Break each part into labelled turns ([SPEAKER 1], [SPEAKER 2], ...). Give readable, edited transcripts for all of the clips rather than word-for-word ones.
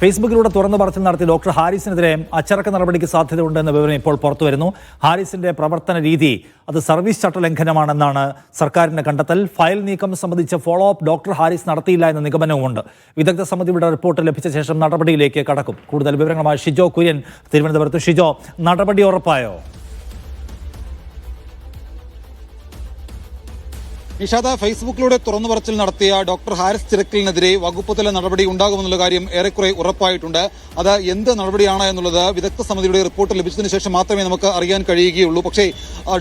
[SPEAKER 1] ഫേസ്ബുക്കിലൂടെ തുറന്നു പറച്ചിൽ നടത്തി ഡോക്ടർ ഹാരിസിനെതിരെ അച്ചടക്ക നടപടിക്ക് സാധ്യതയുണ്ടെന്ന വിവരം ഇപ്പോൾ പുറത്തുവരുന്നു. ഹാരിസിന്റെ പ്രവർത്തന രീതി അത് സർവീസ് ചട്ട ലംഘനമാണെന്നാണ് സർക്കാരിന്റെ കണ്ടെത്തൽ. ഫയൽ നീക്കം സംബന്ധിച്ച് ഫോളോ അപ്പ് ഡോക്ടർ ഹാരിസ് നടത്തിയില്ല എന്ന നിഗമനവുമുണ്ട്. വിദഗ്ധ സമിതിയുടെ റിപ്പോർട്ട് ലഭിച്ച ശേഷം നടപടിയിലേക്ക് കടക്കും. കൂടുതൽ വിവരങ്ങളുമായി ഷിജോ കുര്യൻ തിരുവനന്തപുരത്ത്. ഷിജോ, നടപടി ഉറപ്പായോ?
[SPEAKER 2] നിഷാദ, ഫേസ്ബുക്കിലൂടെ തുറന്നു പറച്ചിൽ നടത്തിയ ഡോക്ടർ ഹാരിസ് ചിറക്കലിനെതിരെ വകുപ്പ് തല നടപടി ഉണ്ടാകുമെന്നുള്ള കാര്യം ഏറെക്കുറെ ഉറപ്പായിട്ടുണ്ട്. അത് എന്ത് നടപടിയാണ് എന്നുള്ളത് വിദഗ്ധ സമിതിയുടെ റിപ്പോർട്ട് ലഭിച്ചതിന് ശേഷം മാത്രമേ നമുക്ക് അറിയാൻ കഴിയുകയുള്ളൂ. പക്ഷേ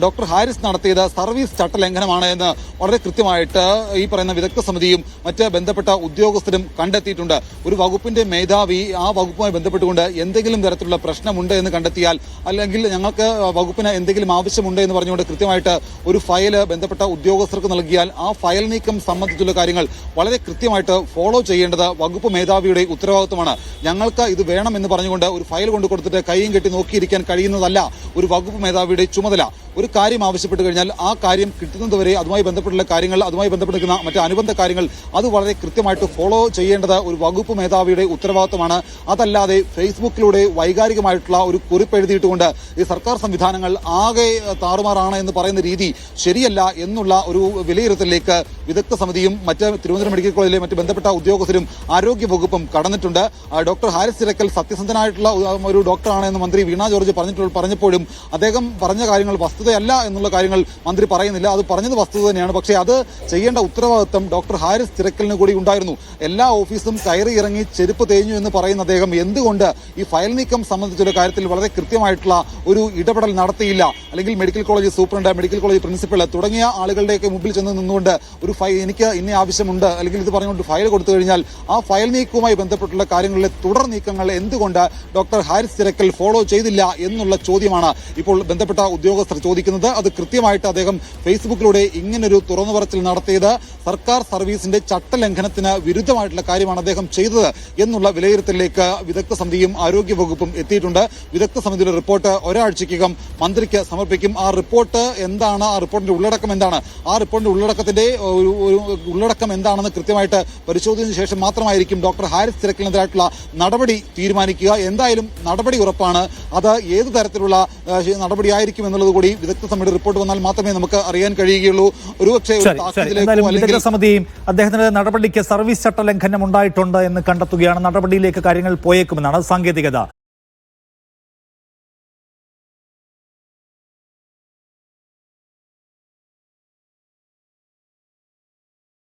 [SPEAKER 2] ഡോക്ടർ ഹാരിസ് നടത്തിയത് സർവീസ് ചട്ടലംഘനമാണ് എന്ന് വളരെ കൃത്യമായിട്ട് ഈ പറയുന്ന വിദഗ്ധ സമിതിയും മറ്റ് ബന്ധപ്പെട്ട ഉദ്യോഗസ്ഥരും കണ്ടെത്തിയിട്ടുണ്ട്. ഒരു വകുപ്പിന്റെ മേധാവി ആ വകുപ്പുമായി ബന്ധപ്പെട്ടുകൊണ്ട് എന്തെങ്കിലും തരത്തിലുള്ള പ്രശ്നമുണ്ട് എന്ന് കണ്ടെത്തിയാൽ, അല്ലെങ്കിൽ ഞങ്ങൾക്ക് വകുപ്പിന് എന്തെങ്കിലും ആവശ്യമുണ്ട് എന്ന് പറഞ്ഞുകൊണ്ട് കൃത്യമായിട്ട് ഒരു ഫയല് ബന്ധപ്പെട്ട ഉദ്യോഗസ്ഥർക്ക് നൽകിയാൽ ആ ഫയൽ നീക്കം സംബന്ധിച്ചുള്ള കാര്യങ്ങൾ വളരെ കൃത്യമായിട്ട് ഫോളോ ചെയ്യേണ്ടത് വകുപ്പ് മേധാവിയുടെ ഉത്തരവാദിത്വമാണ്. ഞങ്ങൾക്ക് ഇത് വേണമെന്ന് പറഞ്ഞുകൊണ്ട് ഒരു ഫയൽ കൊണ്ടു കൊടുത്തിട്ട് കൈയും കെട്ടി നോക്കിയിരിക്കാൻ കഴിയുന്നതല്ല ഒരു വകുപ്പ് മേധാവിയുടെ ചുമതല. ഒരു കാര്യം ആവശ്യപ്പെട്ട് കഴിഞ്ഞാൽ ആ കാര്യം കിട്ടുന്നതുവരെ അതുമായി ബന്ധപ്പെട്ടുള്ള കാര്യങ്ങൾ, അതുമായി ബന്ധപ്പെട്ടിരിക്കുന്ന മറ്റ് അനുബന്ധ കാര്യങ്ങൾ അത് വളരെ കൃത്യമായിട്ട് ഫോളോ ചെയ്യേണ്ടത് ഒരു വകുപ്പ് മേധാവിയുടെ ഉത്തരവാദിത്വമാണ്. അതല്ലാതെ ഫേസ്ബുക്കിലൂടെ വൈകാരികമായിട്ടുള്ള ഒരു കുറിപ്പ് എഴുതിയിട്ടുകൊണ്ട് ഈ സർക്കാർ സംവിധാനങ്ങൾ ആകെ താറുമാറാണ് എന്ന് പറയുന്ന രീതി ശരിയല്ല എന്നുള്ള ഒരു വിലയിരുത്തലിലേക്ക് വിദഗ്ധ സമിതിയും മറ്റ് തിരുവനന്തപുരം മെഡിക്കൽ കോളേജിലെ മറ്റ് ബന്ധപ്പെട്ട ഉദ്യോഗസ്ഥരും ആരോഗ്യ വകുപ്പും കടന്നിട്ടുണ്ട്. ഡോക്ടർ ഹാരിസ് ചിറക്കൽ സത്യസന്ധനായിട്ടുള്ള ഒരു ഡോക്ടറാണ് എന്ന് മന്ത്രി വീണ ജോർജ് പറഞ്ഞപ്പോഴും അദ്ദേഹം പറഞ്ഞ കാര്യങ്ങൾ വസ്തുതയല്ല എന്നുള്ള കാര്യങ്ങൾ മന്ത്രി പറയുന്നില്ല. അത് പറഞ്ഞത് വസ്തുത തന്നെയാണ്. പക്ഷേ അത് ചെയ്യേണ്ട ഉത്തരവാദിത്വം ഡോക്ടർ ഹാരിസ് ചിറക്കലിന് കൂടി ഉണ്ടായിരുന്നു. എല്ലാ ഓഫീസും കയറി ഇറങ്ങി ചെരുപ്പ് തേഞ്ഞു എന്ന് പറയുന്ന അദ്ദേഹം എന്തുകൊണ്ട് ഈ ഫയൽ നീക്കം സംബന്ധിച്ചൊരു കാര്യത്തിൽ വളരെ കൃത്യമായിട്ടുള്ള ഒരു ഇടപെടൽ നടത്തിയില്ല? അല്ലെങ്കിൽ medical college superintendent, medical college principal തുടങ്ങിയ ആളുകളുടെയൊക്കെ മുമ്പിൽ ചെന്ന് നിന്നുകൊണ്ട് ഒരു എനിക്ക് ഇന്ന ആവശ്യമുണ്ട് അല്ലെങ്കിൽ ഇത് പറഞ്ഞുകൊണ്ട് ഫയൽ കൊടുത്തു കഴിഞ്ഞാൽ ആ ഫയൽ നീക്കവുമായി ബന്ധപ്പെട്ടുള്ള കാര്യങ്ങളിലെ തുടർ നീക്കങ്ങൾ എന്തുകൊണ്ട് ഡോക്ടർ ഹാരിസ് ചിറക്കൽ ഫോളോ ചെയ്തില്ല എന്നുള്ള ചോദ്യമാണ് ഇപ്പോൾ ബന്ധപ്പെട്ട ഉദ്യോഗസ്ഥർ ചോദിക്കുന്നത്. അത് കൃത്യമായിട്ട് അദ്ദേഹം ഫേസ്ബുക്കിലൂടെ ഇങ്ങനൊരു തുറന്നു പറച്ചിൽ നടത്തിയത് സർക്കാർ സർവീസിന്റെ ചട്ടലംഘനത്തിന് വിരുദ്ധമായിട്ടുള്ള കാര്യമാണ് അദ്ദേഹം ചെയ്തത് എന്നുള്ള വിലയിരുത്തലിലേക്ക് വിദഗ്ധ സമിതിയും ആരോഗ്യ വകുപ്പും എത്തിയിട്ടുണ്ട്. വിദഗ്ധ സമിതിയുടെ റിപ്പോർട്ട് ഒരാഴ്ചയ്ക്കകം മന്ത്രിക്ക് സമർപ്പിക്കും. ആ റിപ്പോർട്ട് എന്താണ്, ആ റിപ്പോർട്ടിന്റെ ഉള്ളടക്കം എന്താണ്, ആ റിപ്പോർട്ടിന്റെ ഉള്ളടക്കത്തിന്റെ ഒരു ഉള്ളടക്കം എന്താണെന്ന് കൃത്യമായിട്ട് പരിശോധിച്ചതിന് ശേഷം മാത്രമായിരിക്കും ഡോക്ടർ ഹാരിസ് ചിറക്കലിനെതിരായിട്ടുള്ള നടപടി തീരുമാനിക്കുക. എന്തായാലും നടപടി ഉറപ്പാണ്. അത് ഏത് തരത്തിലുള്ള നടപടിയായിരിക്കും എന്നുള്ളത് കൂടി വിദഗ്ധ സമിതിയുടെ റിപ്പോർട്ട് വന്നാൽ മാത്രമേ നമുക്ക് അറിയാൻ കഴിയുകയുള്ളൂ. ഒരുപക്ഷെ
[SPEAKER 1] വിദഗ്ധ സമിതിയും അദ്ദേഹത്തിന്റെ നടപടിക്ക് സർവീസ് ചട്ട ലംഘനം ഉണ്ടായിട്ടുണ്ട് എന്ന് കണ്ടെത്തുകയാണ്. നടപടിയിലേക്ക് കാര്യങ്ങൾ പോയേക്കുമെന്നാണ് സാങ്കേതികത.